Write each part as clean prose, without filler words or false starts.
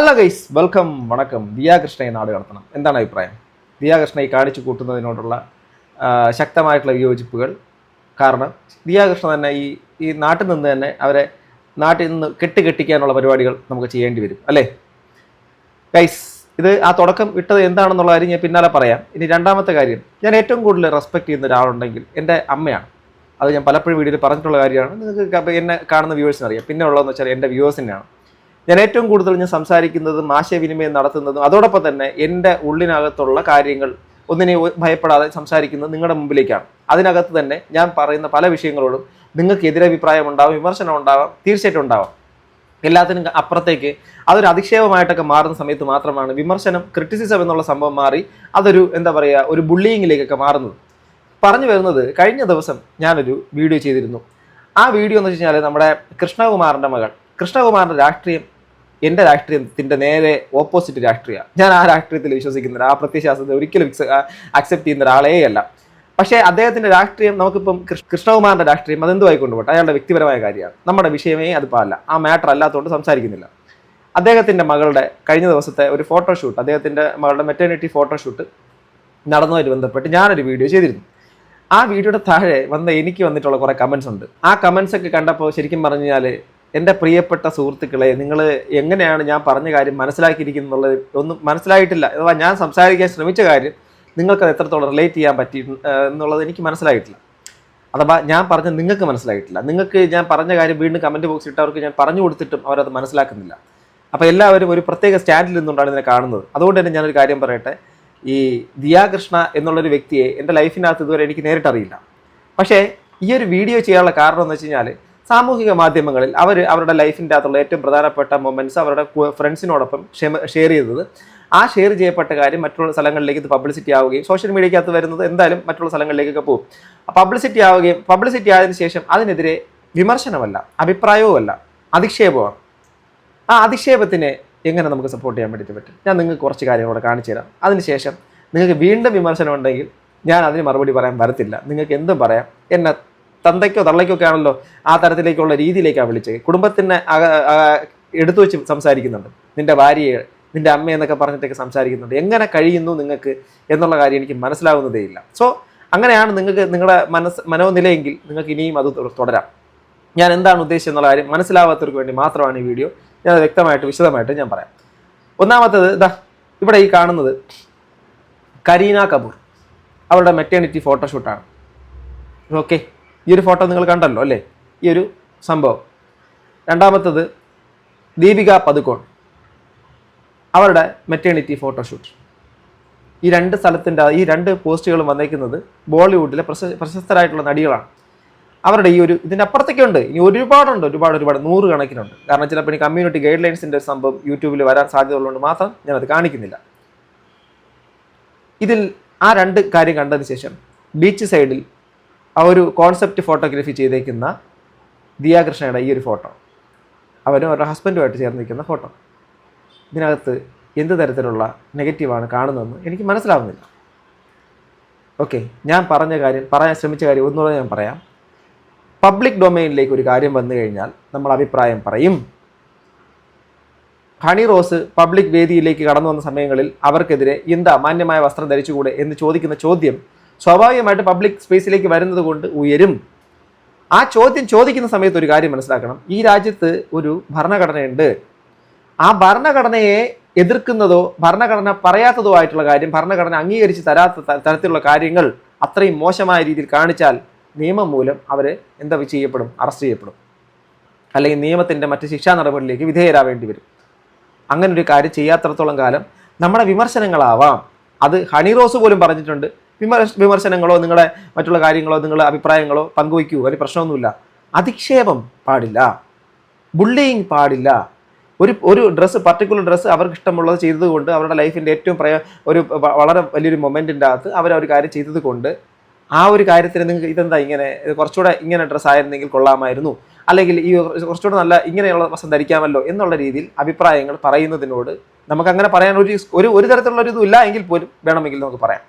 Hello guys, welcome. വണക്കം. ദിയാകൃഷ്ണയെ നാട് കടത്തണം, എന്താണ് അഭിപ്രായം? ദിയാകൃഷ്ണയെ കാണിച്ചു കൂട്ടുന്നതിനോടുള്ള ശക്തമായിട്ടുള്ള വിയോജിപ്പുകൾ. കാരണം ദിയാകൃഷ്ണ തന്നെ ഈ നാട്ടിൽ നിന്ന് തന്നെ അവരെ നാട്ടിൽ നിന്ന് കെട്ടിക്കാനുള്ള പരിപാടികൾ നമുക്ക് ചെയ്യേണ്ടി വരും, അല്ലേ ഗൈസ്? ഇത് ആ തുടക്കം ഇട്ടത് എന്താണെന്നുള്ള കാര്യം ഞാൻ പിന്നാലെ പറയാം. ഇനി രണ്ടാമത്തെ കാര്യം, ഞാൻ ഏറ്റവും കൂടുതൽ റെസ്പെക്ട് ചെയ്യുന്ന ഒരാളുണ്ടെങ്കിൽ എൻ്റെ അമ്മയാണ്. അത് ഞാൻ പലപ്പോഴും വീഡിയോയിൽ പറഞ്ഞിട്ടുള്ള കാര്യമാണ്. നിങ്ങൾക്ക് എന്നെ കാണുന്ന വ്യൂവേഴ്സിന് അറിയാം. പിന്നെ ഉള്ളതെന്ന് വെച്ചാൽ എൻ്റെ വ്യൂവേഴ്സിനാണ്. ഞാൻ ഏറ്റവും കൂടുതൽ ആശയവിനിമയം നടത്തുന്നതും അതോടൊപ്പം തന്നെ എൻ്റെ ഉള്ളിനകത്തുള്ള കാര്യങ്ങൾ ഒന്നിനെ ഭയപ്പെടാതെ സംസാരിക്കുന്നത് നിങ്ങളുടെ മുമ്പിലേക്കാണ്. അതിനകത്ത് തന്നെ ഞാൻ പറയുന്ന പല വിഷയങ്ങളോടും നിങ്ങൾക്ക് എതിരഭിപ്രായം ഉണ്ടാവും, വിമർശനം ഉണ്ടാവാം, തീർച്ചയായിട്ടും ഉണ്ടാവാം. എല്ലാത്തിനും അപ്പുറത്തേക്ക് അതൊരു അധിക്ഷേപമായിട്ടൊക്കെ മാറുന്ന സമയത്ത് മാത്രമാണ് വിമർശനം, ക്രിറ്റിസിസം എന്നുള്ള സംഭവം മാറി അതൊരു ഒരു ബുള്ളിയിങ്ങിലേക്കൊക്കെ മാറുന്നത്. പറഞ്ഞു വരുന്നത്, കഴിഞ്ഞ ദിവസം ഞാനൊരു വീഡിയോ ചെയ്തിരുന്നു. ആ വീഡിയോ എന്ന് വെച്ച് കഴിഞ്ഞാൽ നമ്മുടെ കൃഷ്ണകുമാറിൻ്റെ മകൾ, കൃഷ്ണകുമാറിൻ്റെ രാഷ്ട്രീയം എൻ്റെ രാഷ്ട്രീയത്തിൻ്റെ നേരെ ഓപ്പോസിറ്റ് രാഷ്ട്രീയമാണ്. ഞാൻ ആ രാഷ്ട്രീയത്തിൽ വിശ്വസിക്കുന്നില്ല, ആ പ്രത്യയശാസ്ത്രത്തെ ഒരിക്കലും അക്സെപ്റ്റ് ചെയ്യുന്ന ഒരാളേയല്ല. പക്ഷേ അദ്ദേഹത്തിൻ്റെ രാഷ്ട്രീയം, നമുക്കിപ്പം കൃഷ്ണകുമാറിൻ്റെ രാഷ്ട്രീയം അതെന്തു ആയിക്കൊണ്ടുപോട്ടെ, അയാളുടെ വ്യക്തിപരമായ കാര്യമാണ്. നമ്മുടെ വിഷയമേ അത് പാടില്ല, ആ മാറ്റർ അല്ലാത്തതുകൊണ്ട് സംസാരിക്കുന്നില്ല. അദ്ദേഹത്തിൻ്റെ മകളുടെ കഴിഞ്ഞ ദിവസത്തെ ഒരു ഫോട്ടോഷൂട്ട്, അദ്ദേഹത്തിൻ്റെ മകളുടെ മെറ്റേണിറ്റി ഫോട്ടോഷൂട്ട് നടന്നതുമായിട്ട് ബന്ധപ്പെട്ട് ഞാനൊരു വീഡിയോ ചെയ്തിരുന്നു. ആ വീഡിയോയുടെ താഴെ എനിക്ക് വന്നിട്ടുള്ള കുറേ കമൻസ് ഉണ്ട്. ആ കമൻസ് ഒക്കെ കണ്ടപ്പോൾ ശരിക്കും പറഞ്ഞു കഴിഞ്ഞാൽ, എൻ്റെ പ്രിയപ്പെട്ട സുഹൃത്തുക്കളെ, നിങ്ങൾ എങ്ങനെയാണ് ഞാൻ പറഞ്ഞ കാര്യം മനസ്സിലാക്കിയിരിക്കുന്നുള്ളത് ഒന്നും മനസ്സിലായിട്ടില്ല. അഥവാ ഞാൻ സംസാരിക്കാൻ ശ്രമിച്ച കാര്യം നിങ്ങൾക്കത് എത്രത്തോളം റിലേറ്റ് ചെയ്യാൻ പറ്റി എന്നുള്ളത് എനിക്ക് മനസ്സിലായിട്ടില്ല. അഥവാ ഞാൻ പറഞ്ഞത് നിങ്ങൾക്ക് മനസ്സിലായിട്ടില്ല. നിങ്ങൾക്ക് ഞാൻ പറഞ്ഞ കാര്യം വീണ്ടും കമൻറ്റ് ബോക്സ് ഇട്ടവർക്ക് ഞാൻ പറഞ്ഞു കൊടുത്തിട്ടും അവരത് മനസ്സിലാക്കുന്നില്ല. അപ്പോൾ എല്ലാവരും ഒരു പ്രത്യേക സ്റ്റാൻഡിൽ നിന്നുകൊണ്ടാണ് ഇതിനെ കാണുന്നത്. അതുകൊണ്ട് തന്നെ ഞാനൊരു കാര്യം പറയട്ടെ. ഈ ദിയാകൃഷ്ണ എന്നുള്ളൊരു വ്യക്തിയെ എൻ്റെ ലൈഫിനകത്ത് ഇതുവരെ എനിക്ക് നേരിട്ടറിയില്ല. പക്ഷേ ഈ ഒരു വീഡിയോ ചെയ്യാനുള്ള കാരണം എന്ന് വെച്ച് കഴിഞ്ഞാൽ, സാമൂഹിക മാധ്യമങ്ങളിൽ അവരുടെ ലൈഫിൻ്റെ അകത്തുള്ള ഏറ്റവും പ്രധാനപ്പെട്ട മൊമെൻറ്റ്സ് അവരുടെ ഫ്രണ്ട്സിനോടൊപ്പം ഷെയർ ചെയ്തത്, ആ ഷെയർ ചെയ്യപ്പെട്ട കാര്യം മറ്റുള്ള സ്ഥലങ്ങളിലേക്ക് ഇത് പബ്ലിസിറ്റി ആവുകയും, സോഷ്യൽ മീഡിയക്കകത്ത് വരുന്നത് എന്തായാലും മറ്റുള്ള സ്ഥലങ്ങളിലേക്കൊക്കെ പോകും. പബ്ലിസിറ്റി ആവുകയും, പബ്ലിസിറ്റി ആയതിനു ശേഷം അതിനെതിരെ വിമർശനമല്ല, അഭിപ്രായവുമല്ല, അധിക്ഷേപമാണ്. ആ അധിക്ഷേപത്തിനെ എങ്ങനെ നമുക്ക് സപ്പോർട്ട് ചെയ്യാൻ വേണ്ടിയിട്ട് പറ്റും? ഞാൻ നിങ്ങൾക്ക് കുറച്ച് കാര്യങ്ങളോടെ കാണിച്ചു തരാം. അതിനുശേഷം നിങ്ങൾക്ക് വീണ്ടും വിമർശനം ഉണ്ടെങ്കിൽ ഞാൻ അതിന് മറുപടി പറയാൻ വരത്തില്ല. നിങ്ങൾക്ക് എന്തും പറയാം. എന്നെ തന്തയ്ക്കോ തള്ളയ്ക്കോ ഒക്കെ ആണല്ലോ ആ തരത്തിലേക്കുള്ള രീതിയിലേക്കാണ് വിളിച്ചത്. കുടുംബത്തിനെ എടുത്തു വെച്ച് സംസാരിക്കുന്നുണ്ട്. നിൻ്റെ ഭാര്യയെ, നിൻ്റെ അമ്മയെന്നൊക്കെ പറഞ്ഞിട്ടൊക്കെ സംസാരിക്കുന്നുണ്ട്. എങ്ങനെ കഴിയുന്നു നിങ്ങൾക്ക് എന്നുള്ള കാര്യം എനിക്ക് മനസ്സിലാവുന്നതേ ഇല്ല. സോ അങ്ങനെയാണ് നിങ്ങൾക്ക് നിങ്ങളുടെ മനോനിലയെങ്കിൽ നിങ്ങൾക്ക് ഇനിയും അത് തുടരാം. ഞാൻ എന്താണ് ഉദ്ദേശിച്ചത് എന്നുള്ള കാര്യം മനസ്സിലാവാത്തവർക്ക് വേണ്ടി മാത്രമാണ് ഈ വീഡിയോ. ഞാൻ വ്യക്തമായിട്ട് വിശദമായിട്ട് ഞാൻ പറയാം. ഒന്നാമത്തത്, ഇവിടെ ഈ കാണുന്നത് കരീന കപൂർ, അവരുടെ മെറ്റേണിറ്റി ഫോട്ടോഷൂട്ടാണ്. ഓക്കെ, ഈ ഒരു ഫോട്ടോ നിങ്ങൾ കണ്ടല്ലോ അല്ലേ, ഈ ഒരു സംഭവം. രണ്ടാമത്തത് ദീപിക പദുക്കോൺ, അവരുടെ മെറ്റേണിറ്റി ഫോട്ടോഷൂട്ട്. ഈ രണ്ട് സ്ഥലത്തിൻ്റെ ഈ രണ്ട് പോസ്റ്റുകളും വന്നേക്കുന്നത് ബോളിവുഡിലെ പ്രശസ്തരായിട്ടുള്ള നടികളാണ്. അവരുടെ ഇതിൻ്റെ അപ്പുറത്തൊക്കെ ഉണ്ട്, ഇനി ഒരുപാട് 100 കണക്കിനുണ്ട്. കാരണം ചിലപ്പോൾ ഈ കമ്മ്യൂണിറ്റി ഗൈഡ് ലൈൻസിൻ്റെ സംഭവം യൂട്യൂബിൽ വരാൻ സാധ്യതയുള്ളതുകൊണ്ട് മാത്രം ഞാനത് കാണിക്കുന്നില്ല. ഇതിൽ ആ രണ്ട് കാര്യം കണ്ടതിന് ശേഷം ബീച്ച് സൈഡിൽ ആ ഒരു കോൺസെപ്റ്റ് ഫോട്ടോഗ്രാഫി ചെയ്തേക്കുന്ന ദിയാകൃഷ്ണയുടെ ഈ ഒരു ഫോട്ടോ, അവരും അവരുടെ ഹസ്ബൻഡുമായിട്ട് ചേർന്ന് നിൽക്കുന്ന ഫോട്ടോ, ഇതിനകത്ത് എന്ത് തരത്തിലുള്ള നെഗറ്റീവാണ് കാണുന്നതെന്ന് എനിക്ക് മനസ്സിലാവുന്നില്ല. ഓക്കെ, ഞാൻ പറയാൻ ശ്രമിച്ച കാര്യം ഒന്നുകൂടെ ഞാൻ പറയാം. പബ്ലിക് ഡൊമൈനിലേക്ക് ഒരു കാര്യം വന്നു കഴിഞ്ഞാൽ നമ്മൾ അഭിപ്രായം പറയും. ഹണി റോസ് പബ്ലിക് വേദിയിലേക്ക് കടന്നു വന്ന സമയങ്ങളിൽ അവർക്കെതിരെ എന്താ മാന്യമായ വസ്ത്രം ധരിച്ചുകൂടെ എന്ന് ചോദിക്കുന്ന ചോദ്യം സ്വാഭാവികമായിട്ട് പബ്ലിക് സ്പേസിലേക്ക് വരുന്നത് കൊണ്ട് ഉയരും. ആ ചോദ്യം ചോദിക്കുന്ന സമയത്ത് ഒരു കാര്യം മനസ്സിലാക്കണം. ഈ രാജ്യത്ത് ഒരു ഭരണഘടനയുണ്ട്. ആ ഭരണഘടനയെ എതിർക്കുന്നതോ ഭരണഘടന പറയാത്തതോ ആയിട്ടുള്ള കാര്യം, ഭരണഘടന അംഗീകരിച്ച് തരാത്ത തരത്തിലുള്ള കാര്യങ്ങൾ അത്രയും മോശമായ രീതിയിൽ കാണിച്ചാൽ നിയമം മൂലം അവർ ചെയ്യപ്പെടും, അറസ്റ്റ് ചെയ്യപ്പെടും, അല്ലെങ്കിൽ നിയമത്തിൻ്റെ മറ്റ് ശിക്ഷാ നടപടിയിലേക്ക് വിധേയരാവേണ്ടി വരും. അങ്ങനെ ഒരു കാര്യം ചെയ്യാത്തിടത്തോളം കാലം നമ്മുടെ വിമർശനങ്ങളാവാം. അത് ഹണി റോസ് പോലും പറഞ്ഞിട്ടുണ്ട്, വിമർശനങ്ങളോ നിങ്ങളുടെ മറ്റുള്ള കാര്യങ്ങളോ നിങ്ങളുടെ അഭിപ്രായങ്ങളോ പങ്കുവയ്ക്കൂ, അതിന് പ്രശ്നമൊന്നുമില്ല. അധിക്ഷേപം പാടില്ല, ബുള്ളിയിങ് പാടില്ല. ഒരു പർട്ടിക്കുലർ ഡ്രസ്സ് അവർക്ക് ഇഷ്ടമുള്ളത് ചെയ്തതുകൊണ്ട്, അവരുടെ ലൈഫിൻ്റെ ഏറ്റവും വളരെ വലിയൊരു മൊമെൻറ്റിൻ്റെ അകത്ത് ഒരു കാര്യം ചെയ്തത് കൊണ്ട് ആ ഒരു കാര്യത്തിന് നിങ്ങൾക്ക് ഇതെന്താ ഇങ്ങനെ, കുറച്ചുകൂടെ ഇങ്ങനെ ഡ്രസ്സ് ആയിരുന്നെങ്കിൽ കൊള്ളാമായിരുന്നു, അല്ലെങ്കിൽ ഈ കുറച്ചുകൂടെ നല്ല ഇങ്ങനെയുള്ള വസ്ത്രം ധരിക്കാമല്ലോ എന്നുള്ള രീതിയിൽ അഭിപ്രായങ്ങൾ പറയുന്നതിനോട് നമുക്കങ്ങനെ പറയാൻ ഒരു തരത്തിലുള്ള ഒരു ഇതും ഇല്ല എങ്കിൽ പോലും വേണമെങ്കിൽ നമുക്ക് പറയാം.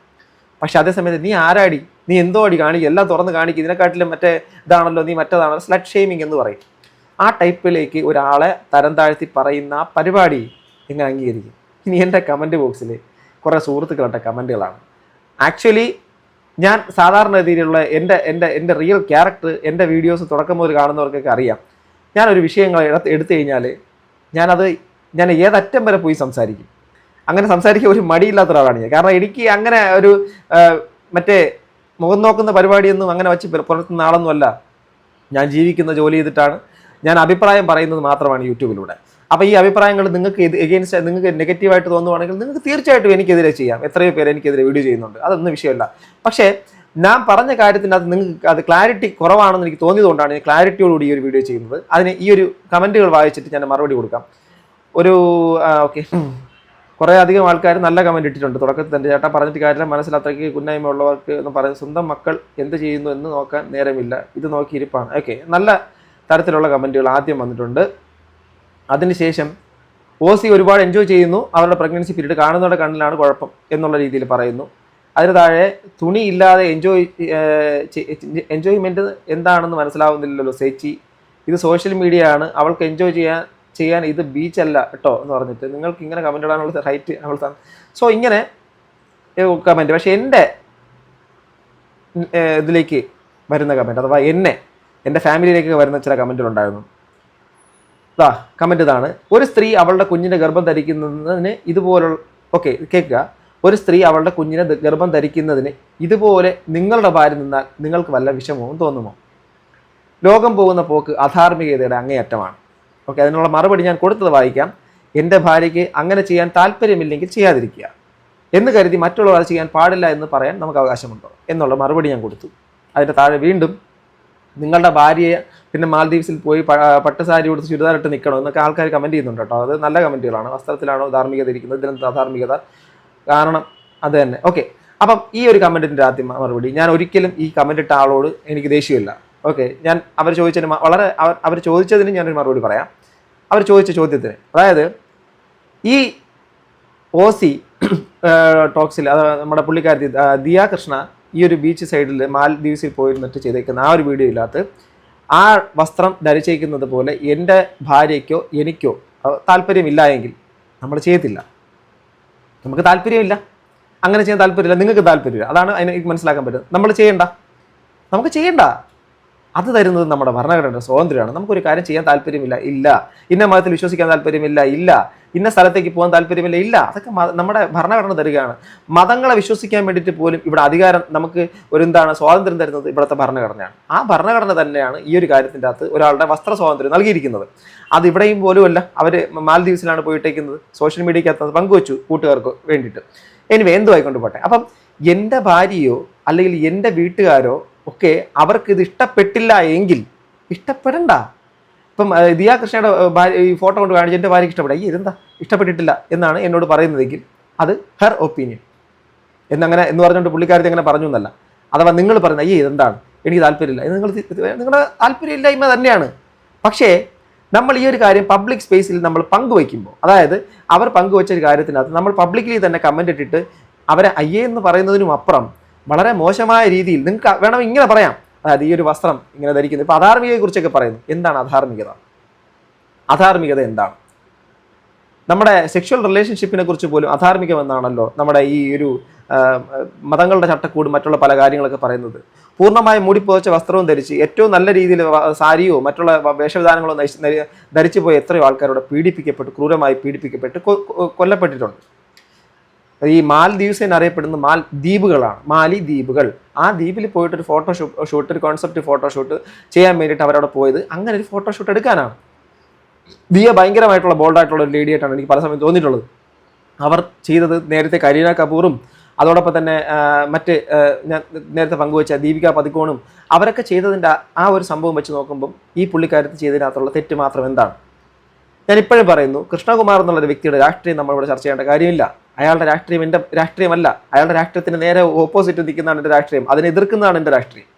പക്ഷെ അതേസമയത്ത് നീ ആരാടി, നീ എന്തോ അടി കാണിക്കുക, എല്ലാം തുറന്ന് കാണിക്കുക, ഇതിനെക്കാട്ടിലും ഇതാണല്ലോ, നീ മറ്റേതാണല്ലോ, സ്ലട്ട് ഷെയ്മിങ് എന്ന് പറയും. ആ ടൈപ്പിലേക്ക് ഒരാളെ തരം താഴ്ത്തി പറയുന്ന ആ പരിപാടി എങ്ങനെ അംഗീകരിക്കും? ഇനി എൻ്റെ കമൻറ്റ് ബോക്സിൽ കുറേ സുഹൃത്തുക്കളുടെ കമൻറ്റുകളാണ്. ആക്ച്വലി ഞാൻ സാധാരണ രീതിയിലുള്ള എൻ്റെ റിയൽ ക്യാരക്ടർ എൻ്റെ വീഡിയോസ് തുടക്കം മുതൽ കാണുന്നവർക്കൊക്കെ അറിയാം. ഞാനൊരു വിഷയങ്ങൾ എടുത്തു കഴിഞ്ഞാൽ ഞാൻ ഏതറ്റം വരെ പോയി സംസാരിക്കും. അങ്ങനെ സംസാരിക്കാൻ ഒരു മടിയില്ലാത്ത ഒരാളാണ് ഞാൻ. കാരണം എനിക്ക് അങ്ങനെ ഒരു മറ്റേ മുഖം നോക്കുന്ന പരിപാടിയൊന്നും അങ്ങനെ വെച്ച് പുലർത്തുന്ന ആളൊന്നുമല്ല. ഞാൻ ജീവിക്കുന്ന ജോലി ചെയ്തിട്ടാണ്. ഞാൻ അഭിപ്രായം പറയുന്നത് മാത്രമാണ് യൂട്യൂബിലൂടെ. അപ്പോൾ ഈ അഭിപ്രായങ്ങൾ നിങ്ങൾക്ക് നിങ്ങൾക്ക് നെഗറ്റീവായിട്ട് തോന്നുവാണെങ്കിൽ നിങ്ങൾക്ക് തീർച്ചയായിട്ടും എനിക്കെതിരെ ചെയ്യാം. എത്രയോ പേര് എനിക്കെതിരെ വീഡിയോ ചെയ്യുന്നുണ്ട്, അതൊന്നും വിഷയമല്ല. പക്ഷേ ഞാൻ പറഞ്ഞ കാര്യത്തിനകത്ത് നിങ്ങൾക്ക് അത് ക്ലാരിറ്റി കുറവാണെന്ന് എനിക്ക് തോന്നിയതുകൊണ്ടാണ് ഞാൻ ക്ലാരിറ്റിയോടുകൂടി ഈ ഒരു വീഡിയോ ചെയ്യുന്നത്. അതിന് ഈ ഒരു കമൻറ്റുകൾ വായിച്ചിട്ട് ഞാൻ മറുപടി കൊടുക്കാം. ഓക്കെ, കുറേ അധികം ആൾക്കാർ നല്ല കമൻറ്റ് ഇട്ടിട്ടുണ്ട്. തുടക്കത്തിൽ തന്നെ ചേട്ടാ പറഞ്ഞിട്ട് കാര്യമില്ല, മനസ്സിലത്രയ്ക്ക് കുന്നായ്മ ഉള്ളവർക്ക് എന്ന് പറയുന്നത് സ്വന്തം മക്കൾ എന്ത് ചെയ്യുന്നു എന്ന് നോക്കാൻ നേരമില്ല, ഇത് നോക്കിയിരിപ്പാണ്. ഓക്കെ, നല്ല തരത്തിലുള്ള കമൻറ്റുകൾ ആദ്യം വന്നിട്ടുണ്ട്. അതിനുശേഷം OC ഒരുപാട് എൻജോയ് ചെയ്യുന്നു, അവരുടെ പ്രഗ്നൻസി പീരീഡ് കാണുന്നവരുടെ കണ്ണിലാണ് കുഴപ്പം എന്നുള്ള രീതിയിൽ പറയുന്നു. അതിന് താഴെ തുണി ഇല്ലാതെ എൻജോയ്മെൻറ്റ് എന്താണെന്ന് മനസ്സിലാവുന്നില്ലല്ലോ ചേച്ചി, ഇത് സോഷ്യൽ മീഡിയ ആണ്, അവൾക്ക് എൻജോയ് ചെയ്യാൻ ഇത് ബീച്ചല്ല കേട്ടോ എന്ന് പറഞ്ഞിട്ട് നിങ്ങൾക്ക് ഇങ്ങനെ കമൻറ്റ് ഇടാനുള്ള റൈറ്റ് അവൾ തന്നെ. സോ ഇങ്ങനെ കമൻറ്റ്. പക്ഷേ എൻ്റെ ഇതിലേക്ക് വരുന്ന കമൻറ്റ്, അഥവാ എൻ്റെ ഫാമിലിയിലേക്ക് വരുന്ന ചില കമൻറ്റുകളുണ്ടായിരുന്നു. കമൻറ്റ് ഇതാണ്: ഒരു സ്ത്രീ അവളുടെ കുഞ്ഞിൻ്റെ ഗർഭം ധരിക്കുന്നതിന് ഇതുപോലുള്ള കേൾക്കുക, ഒരു സ്ത്രീ അവളുടെ കുഞ്ഞിനെ ഗർഭം ധരിക്കുന്നതിന് ഇതുപോലെ നിങ്ങളുടെ ഭാര്യ നിന്നാൽ നിങ്ങൾക്ക് വല്ല വിഷമവും തോന്നുമോ? ലോകം പോകുന്ന പോക്ക് അധാർമികതയുടെ അങ്ങേയറ്റമാണ്. അതിനുള്ള മറുപടി ഞാൻ കൊടുത്തത് വായിക്കാം. എൻ്റെ ഭാര്യയ്ക്ക് അങ്ങനെ ചെയ്യാൻ താല്പര്യമില്ലെങ്കിൽ ചെയ്യാതിരിക്കുക എന്ന് കരുതി മറ്റുള്ളവർ അത് ചെയ്യാൻ പാടില്ല എന്ന് പറയാൻ നമുക്ക് അവകാശമുണ്ടോ എന്നുള്ള മറുപടി ഞാൻ കൊടുത്തു. അതിൻ്റെ താഴെ വീണ്ടും നിങ്ങളുടെ ഭാര്യയെ പിന്നെ മാൽദീവ്സിൽ പോയി പട്ട് സാരി കൊടുത്ത് ചുരിദാറിട്ട് നിൽക്കണോ എന്നൊക്കെ ആൾക്കാർ കമൻറ്റ് ചെയ്യുന്നുണ്ട് കേട്ടോ. അത് നല്ല കമൻറ്റുകളാണ്. വസ്ത്രത്തിലാണോ ധാർമ്മികത ഇരിക്കുന്നത്, ഇതിനെന്താ അധാർമികത? കാരണം അത് തന്നെ. അപ്പം ഈ ഒരു കമൻറ്റിൻ്റെ ആദ്യം മറുപടി, ഞാൻ ഒരിക്കലും ഈ കമൻറ്റ് ഇട്ട ആളോട് എനിക്ക് ദേഷ്യമില്ല. ഞാൻ അവർ ചോദിച്ചതിന് ഞാനൊരു മറുപടി പറയാം. അവർ ചോദിച്ച ചോദ്യത്തിന്, അതായത് ഈ OC ടോക്സിൽ നമ്മുടെ പുള്ളിക്കാരത്തി ദിയ കൃഷ്ണ ഈ ഒരു ബീച്ച് സൈഡിൽ മാൽദീവ്സിൽ പോയിരുന്നിട്ട് ചെയ്തേക്കുന്ന ആ ഒരു വീഡിയോയിനകത്ത് ആ വസ്ത്രം ധരിച്ചേക്കുന്നത് പോലെ എൻ്റെ ഭാര്യയ്ക്കോ എനിക്കോ താല്പര്യമില്ല എങ്കിൽ നമ്മൾ ചെയ്യത്തില്ല. നമുക്ക് താല്പര്യമില്ല, അങ്ങനെ ചെയ്യാൻ താല്പര്യമില്ല, നിങ്ങൾക്ക് താല്പര്യമില്ല, അതാണ് എനിക്ക് മനസ്സിലാക്കാൻ പറ്റുന്നത്. നമുക്ക് ചെയ്യണ്ട. അത് തരുന്നത് നമ്മുടെ ഭരണഘടനയുടെ സ്വാതന്ത്ര്യമാണ്. നമുക്കൊരു കാര്യം ചെയ്യാൻ താല്പര്യമില്ല, ഇല്ല. ഇന്ന മതത്തിൽ വിശ്വസിക്കാൻ താല്പര്യമില്ല, ഇല്ല. ഇന്ന സ്ഥലത്തേക്ക് പോകാൻ താല്പര്യമില്ല, ഇല്ല. അതൊക്കെ നമ്മുടെ ഭരണഘടന തരികയാണ്. മതങ്ങളെ വിശ്വസിക്കാൻ വേണ്ടിയിട്ട് പോലും ഇവിടെ അധികാരം നമുക്ക് സ്വാതന്ത്ര്യം തരുന്നത് ഇവിടുത്തെ ഭരണഘടനയാണ്. ആ ഭരണഘടന തന്നെയാണ് ഈ ഒരു കാര്യത്തിൻ്റെ അകത്ത് ഒരാളുടെ വസ്ത്ര സ്വാതന്ത്ര്യം നൽകിയിരിക്കുന്നത്. അത് ഇവിടെയും പോലുമല്ല. അവർ മാൽദീവ്സിലാണ് പോയിട്ടേക്കുന്നത്. സോഷ്യൽ മീഡിയക്കകത്ത് പങ്കുവച്ചു കൂട്ടുകാർക്ക് വേണ്ടിയിട്ട്. എനിവേ, എന്തു ആയിക്കൊണ്ട് പോട്ടെ. അപ്പം എൻ്റെ ഭാര്യയോ അല്ലെങ്കിൽ എൻ്റെ വീട്ടുകാരോ അവർക്ക് ഇത് ഇഷ്ടപ്പെട്ടില്ല എങ്കിൽ ഇഷ്ടപ്പെടണ്ട. ഇപ്പം ദിയ കൃഷ്ണയുടെ ഈ ഫോട്ടോ കൊണ്ട് കാണിച്ച് എൻ്റെ ഭാര്യയ്ക്ക് ഇഷ്ടപ്പെടാം, ഇതെന്താ ഇഷ്ടപ്പെട്ടിട്ടില്ല എന്നാണ് എന്നോട് പറയുന്നതെങ്കിൽ അത് ഹെർ ഒപ്പീനിയൻ എന്ന് പറഞ്ഞുകൊണ്ട് പുള്ളിക്കാരത്തി അങ്ങനെ പറഞ്ഞു എന്നല്ല. അഥവാ നിങ്ങൾ പറയുന്നത് ഇതെന്താണ് എനിക്ക് താല്പര്യമില്ല, ഇത് നിങ്ങളുടെ താല്പര്യമില്ലായ്മ തന്നെയാണ്. പക്ഷേ നമ്മൾ ഈ ഒരു കാര്യം പബ്ലിക് സ്പേസിൽ നമ്മൾ പങ്കുവയ്ക്കുമ്പോൾ, അതായത് അവർ പങ്കുവച്ച ഒരു കാര്യത്തിനകത്ത് നമ്മൾ പബ്ലിക്കലി തന്നെ കമൻ്റ് ഇട്ടിട്ട് അവരെ എന്ന് പറയുന്നതിനും അപ്പുറം വളരെ മോശമായ രീതിയിൽ നിങ്ങൾക്ക് വേണം ഇങ്ങനെ പറയാം. അതായത് ഈ ഒരു വസ്ത്രം ഇങ്ങനെ ധരിക്കുന്നത്. ഇപ്പോൾ അധാർമികതയെക്കുറിച്ചൊക്കെ പറയുന്നു. എന്താണ് അധാർമികത? അധാർമികത എന്താണ്? നമ്മുടെ സെക്ഷൽ റിലേഷൻഷിപ്പിനെ കുറിച്ച് പോലും അധാർമികമെന്നാണല്ലോ നമ്മുടെ ഈ ഒരു മതങ്ങളുടെ ചട്ടക്കൂട് മറ്റുള്ള പല കാര്യങ്ങളൊക്കെ പറയുന്നത്. പൂർണ്ണമായും മൂടിപ്പോച്ച വസ്ത്രവും ധരിച്ച് ഏറ്റവും നല്ല രീതിയിൽ സാരിയോ മറ്റുള്ള വേഷവിധാനങ്ങളോ ധരിച്ചു പോയ എത്രയോ ആൾക്കാരോട് പീഡിപ്പിക്കപ്പെട്ട്, ക്രൂരമായി പീഡിപ്പിക്കപ്പെട്ട് കൊല്ലപ്പെട്ടിട്ടുണ്ട്. ഈ മാൽദീവ്സ് എന്നറിയപ്പെടുന്ന മാൽദ്വീപുകളാണ്, മാലി ദ്വീപുകൾ. ആ ദ്വീപിൽ പോയിട്ടൊരു ഫോട്ടോഷൂട്ട്, ഒരു കോൺസെപ്റ്റ് ഫോട്ടോഷൂട്ട് ചെയ്യാൻ വേണ്ടിയിട്ട് അവരവിടെ പോയത് അങ്ങനെ ഒരു ഫോട്ടോഷൂട്ട് എടുക്കാനാണ്. ദിയ ഭയങ്കരമായിട്ടുള്ള ബോൾഡായിട്ടുള്ള ഒരു ലേഡിയായിട്ടാണ് എനിക്ക് പല സമയം തോന്നിയിട്ടുള്ളത്. അവർ ചെയ്തത് നേരത്തെ കരീന കപൂറും അതോടൊപ്പം തന്നെ മറ്റ് ഞാൻ നേരത്തെ പങ്കുവച്ച ദീപിക പദുക്കോണും അവരൊക്കെ ചെയ്തതിൻ്റെ ആ ഒരു സംഭവം വെച്ച് നോക്കുമ്പം ഈ പുള്ളിക്കാരത്ത് ചെയ്തതിനകത്തുള്ള തെറ്റ് മാത്രം എന്താണ്? ഞാൻ ഇപ്പോഴും പറയുന്നു, കൃഷ്ണകുമാർ എന്നുള്ളൊരു വ്യക്തിയുടെ രാഷ്ട്രീയം നമ്മളിവിടെ ചർച്ച ചെയ്യേണ്ട കാര്യമില്ല. അയാളുടെ രാഷ്ട്രീയം എൻ്റെ രാഷ്ട്രീയമല്ല. അയാളുടെ രാഷ്ട്രീയത്തിന് നേരെ ഓപ്പോസിറ്റ് നിൽക്കുന്നതാണ് എൻ്റെ രാഷ്ട്രീയം. അതിനെ എതിർക്കുന്നതാണ് എൻ്റെ രാഷ്ട്രീയം.